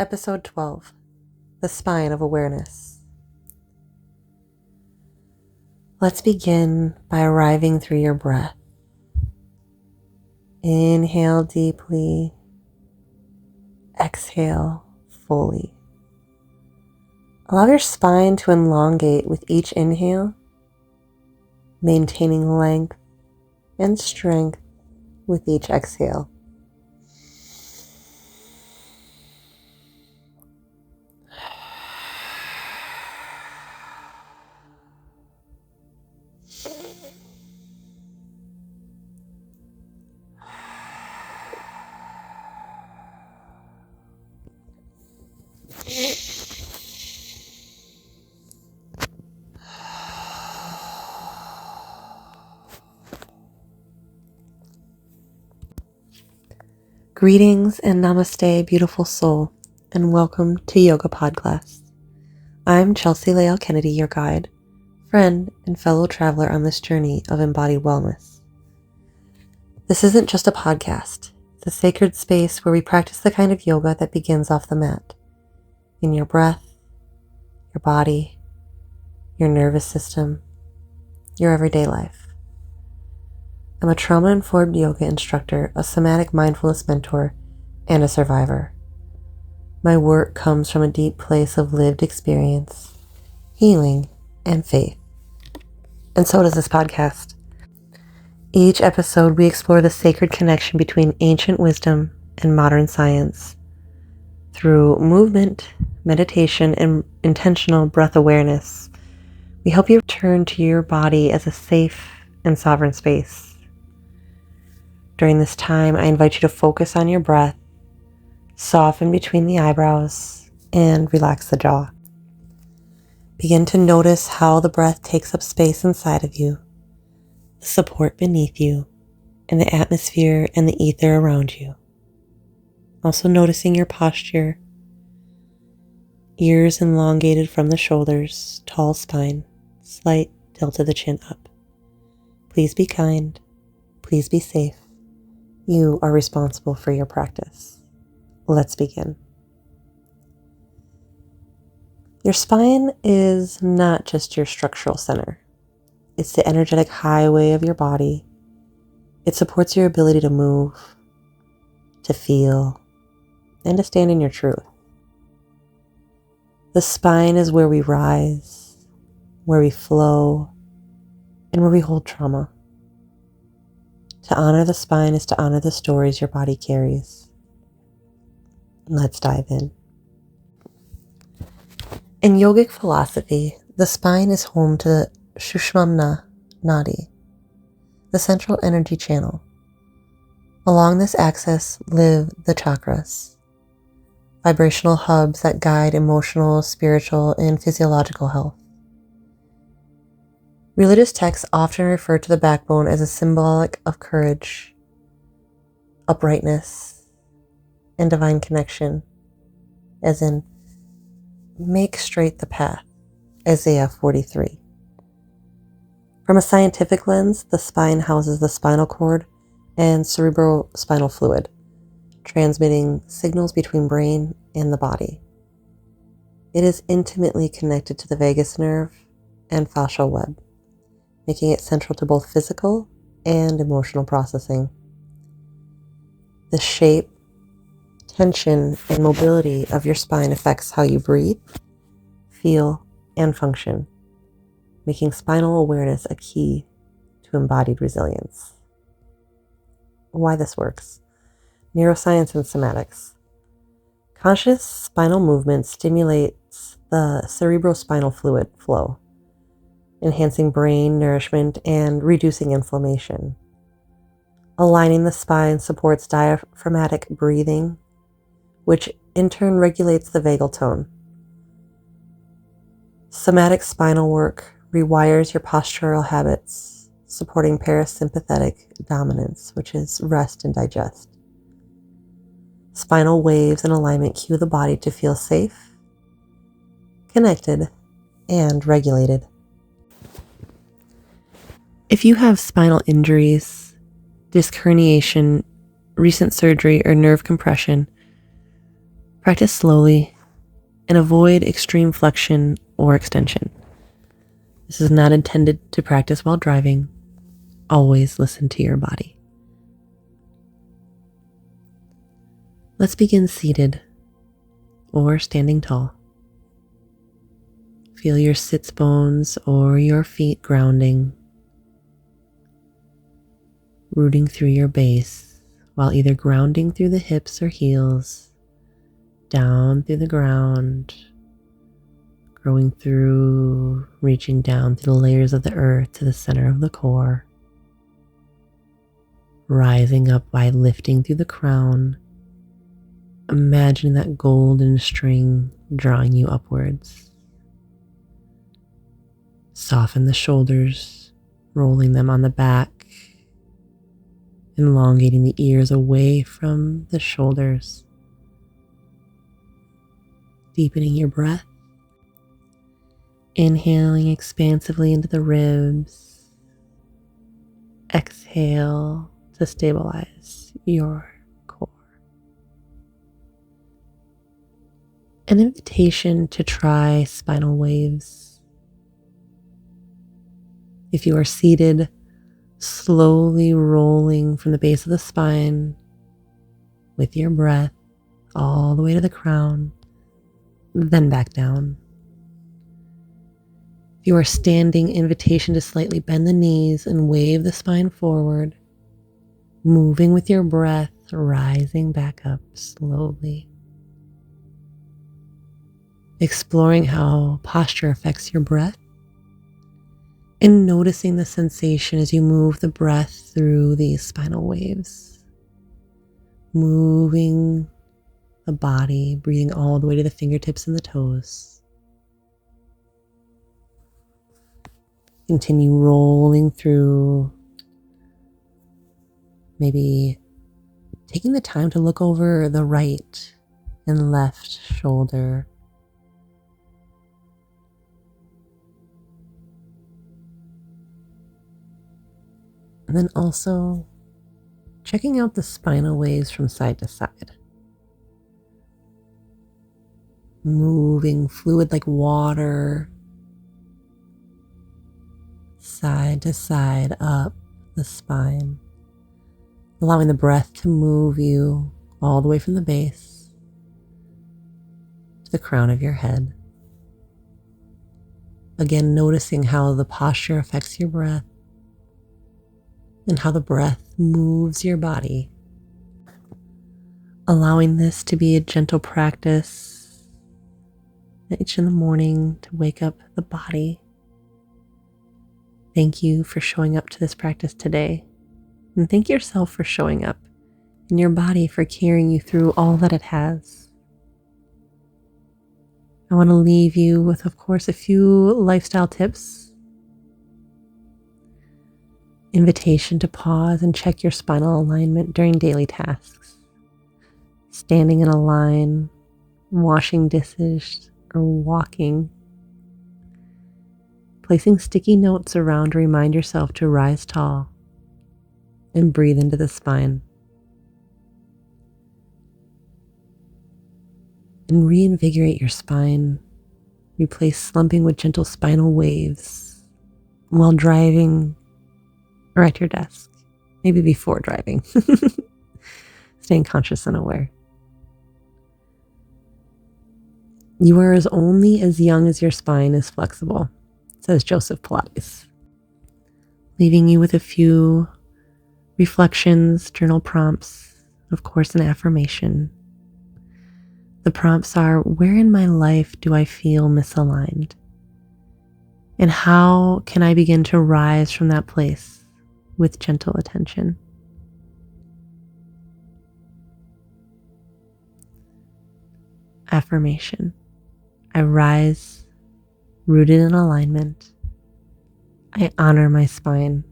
Episode 12, The Spine of Awareness. Let's begin by arriving through your breath. Inhale deeply, exhale fully. Allow your spine to elongate with each inhale, maintaining length and strength with each exhale. Greetings and namaste, beautiful soul, and welcome to Yoga PodClass. I'm Chelsea Lael Kennedy, your guide, friend, and fellow traveler on this journey of embodied wellness. This isn't just a podcast. It's a sacred space where we practice the kind of yoga that begins off the mat, in your breath, your body, your nervous system, your everyday life. I'm a trauma-informed yoga instructor, a somatic mindfulness mentor, and a survivor. My work comes from a deep place of lived experience, healing, and faith. And so does this podcast. Each episode, we explore the sacred connection between ancient wisdom and modern science. Through movement, meditation, and intentional breath awareness, we help you return to your body as a safe and sovereign space. During this time, I invite you to focus on your breath, soften between the eyebrows, and relax the jaw. Begin to notice how the breath takes up space inside of you, the support beneath you, and the atmosphere and the ether around you. Also noticing your posture, ears elongated from the shoulders, tall spine, slight tilt of the chin up. Please be kind. Please be safe. You are responsible for your practice. Let's begin. Your spine is not just your structural center. It's the energetic highway of your body. It supports your ability to move, to feel, and to stand in your truth. The spine is where we rise, where we flow, and where we hold trauma. To honor the spine is to honor the stories your body carries. Let's dive in. In yogic philosophy, the spine is home to the Sushumna Nadi, the central energy channel. Along this axis live the chakras, vibrational hubs that guide emotional, spiritual, and physiological health. Religious texts often refer to the backbone as a symbolic of courage, uprightness, and divine connection, as in, make straight the path, Isaiah 43. From a scientific lens, the spine houses the spinal cord and cerebrospinal fluid, transmitting signals between brain and the body. It is intimately connected to the vagus nerve and fascial web, making it central to both physical and emotional processing. The shape, tension, and mobility of your spine affects how you breathe, feel, and function, making spinal awareness a key to embodied resilience. Why this works. Neuroscience and somatics. Conscious spinal movement stimulates the cerebrospinal fluid flow, enhancing brain nourishment and reducing inflammation. Aligning the spine supports diaphragmatic breathing, which in turn regulates the vagal tone. Somatic spinal work rewires your postural habits, supporting parasympathetic dominance, which is rest and digest. Spinal waves and alignment cue the body to feel safe, connected, and regulated. If you have spinal injuries, disc herniation, recent surgery, or nerve compression, Practice slowly and avoid extreme flexion or extension. This is not intended to practice while driving. Always listen to your body. Let's begin seated or standing tall. Feel your sits bones or your feet grounding, rooting through your base while either grounding through the hips or heels, down through the ground, growing through, reaching down through the layers of the earth to the center of the core, rising up by lifting through the crown. Imagine that golden string drawing you upwards. Soften the shoulders, rolling them on the back, elongating the ears away from the shoulders. Deepening your breath. Inhaling expansively into the ribs. Exhale to stabilize your core. An invitation to try spinal waves. If you are seated, slowly rolling from the base of the spine with your breath all the way to the crown, then back down. If you are standing, invitation to slightly bend the knees and wave the spine forward, moving with your breath, rising back up slowly. Exploring how posture affects your breath and noticing the sensation as you move the breath through these spinal waves. Moving the body, breathing all the way to the fingertips and the toes. Continue rolling through, maybe taking the time to look over the right and left shoulder. And then also checking out the spinal waves from side to side. Moving fluid like water, side to side up the spine. Allowing the breath to move you all the way from the base to the crown of your head. Again, noticing how the posture affects your breath and how the breath moves your body. Allowing this to be a gentle practice each in the morning to wake up the body. Thank you for showing up to this practice today. And thank yourself for showing up and your body for carrying you through all that it has. I want to leave you with, of course, a few lifestyle tips. Invitation to pause and check your spinal alignment during daily tasks. Standing in a line, washing dishes, or walking. Placing sticky notes around to remind yourself to rise tall and breathe into the spine. And reinvigorate your spine. Replace slumping with gentle spinal waves while driving or at your desk, maybe before driving. Staying conscious and aware. You are only as young as your spine is flexible, says Joseph Pilates. Leaving you with a few reflections, journal prompts, of course, an affirmation. The prompts are, where in my life do I feel misaligned? And how can I begin to rise from that place with gentle attention? Affirmation. I rise, rooted in alignment. I honor my spine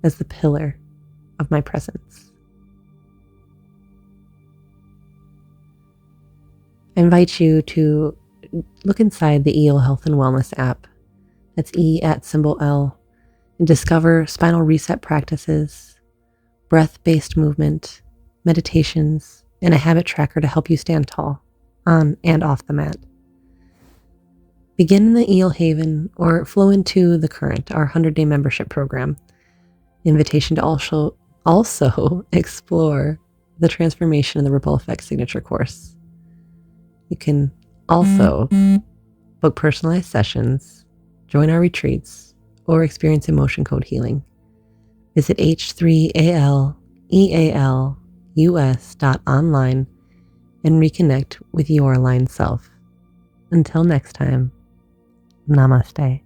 as the pillar of my presence. I invite you to look inside the EO Health and Wellness app. That's E at symbol L, and discover spinal reset practices, breath-based movement, meditations, and a habit tracker to help you stand tall. on and off the mat. Begin in the Eel Haven or flow into the Current, our 100-day membership program. Invitation to also explore the Transformation and the Ripple Effect signature course. You can also book personalized sessions, join our retreats, or experience emotion code healing. Visit h3alealus.online and reconnect with your aligned self. Until next time, namaste.